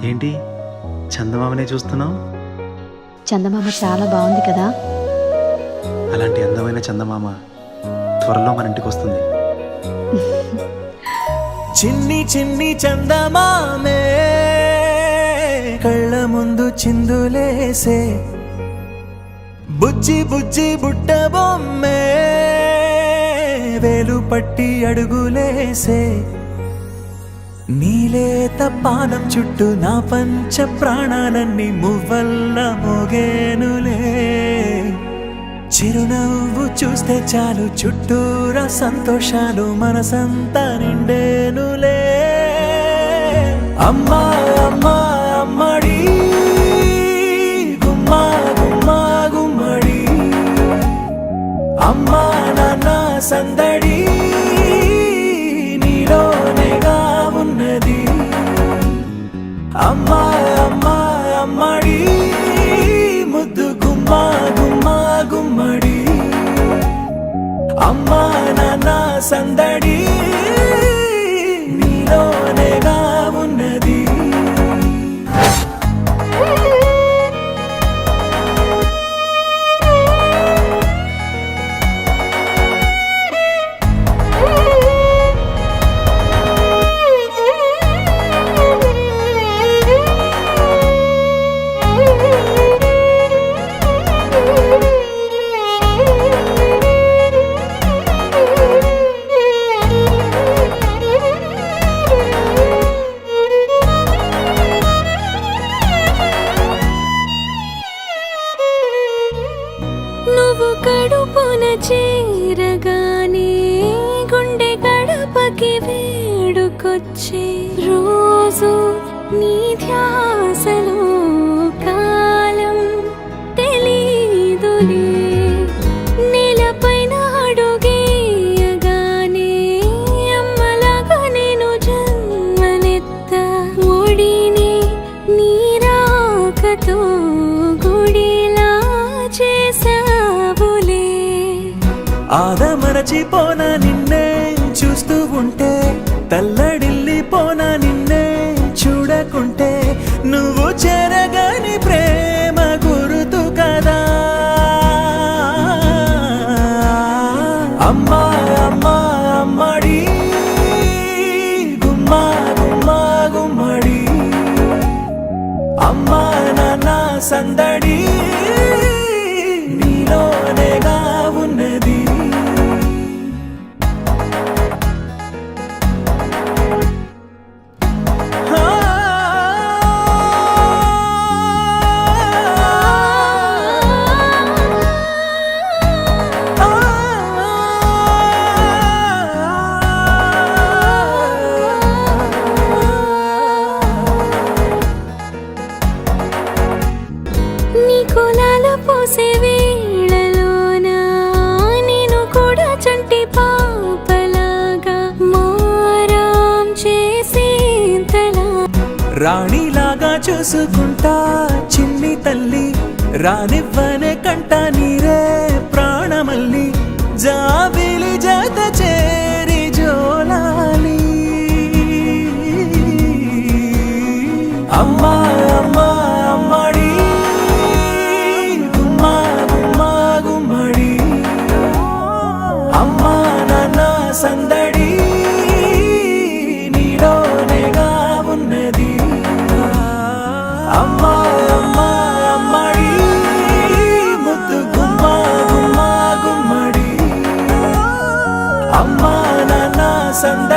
ఏంటి చందమామనే చూస్తున్నావు? చందమామ చాలా బాగుంది కదా. అలాంటి అందమైన చందమామ త్వరలో మన ఇంటికి వస్తుంది. చిన్ని చిన్ని చందమామే కళ్ళ ముందు చిందులేసే, బుజ్జి బుజ్జి బుట్ట బొమ్మే వేలు పట్టి అడుగులేసే, నీలేత పానం చుట్టూ నా పంచ ప్రాణాలన్నీ మువ్వల్ల మోగేనులే. చిరునవ్వు చూస్తే చాలు చుట్టూరా సంతోషాలు మనసంతా నిండేనులే. అమ్మా అమ్మా అమ్మడి గుమ్మా గుమ్మా గుమ్మడి, అమ్మా నాన్న సందడి నీలోనేగా ఉన్నది. అమ్మా అమ్మా అమ్మడి ముద్దు గుమ్మా గుమ్మా గుమ్మడి, అమ్మా నాన్న సందడి నీలోనేగా ఉన్నది. నువ్వు కడుపున చేరగానే గుండె గడపకి వేడుకొచ్చే, రోజు నీ ధ్యాసలో కాలం తెలీదులే. నేలపైన అడుగేయగానే అమ్మలాగా నేను జన్మనెత్త, ఒడిని నీ రాకతో గుడిలా చేసావులే. ఆదమరచిపోనా నిన్నే చూస్తూ ఉంటే, తల్లడిల్లిపోనా నిన్నే చూడకుంటే, నువ్వు చెరగని ప్రేమ గురుతు కదా. అమ్మా అమ్మా అమ్మడి గుమ్మా గుమ్మా గుమ్మడి, అమ్మా నాన్న సందడి నీలోనేగా ఉన్నది. నీ కులాల పోసే వేళలోన నేను కూడా చంటి పాపలాగా మారాం చేసేంతలా, రాణిలాగా చూసుకుంటా చిన్ని తల్లి, రానివ్వనే కంట నీరే ప్రాణమల్లి, జాబిలి జత చేరి జోలాలి. అమ్మా అమ్మా అమ్మడి గుమ్మా గుమ్మా గుమ్మడి, అమ్మా నాన్న సందడి నీలోనేగా ఉన్నది. అమ్మా అమ్మా అమ్మడి ముద్దు గుమ్మా గుమ్మా గుమ్మడి, అమ్మా నాన్న సందడి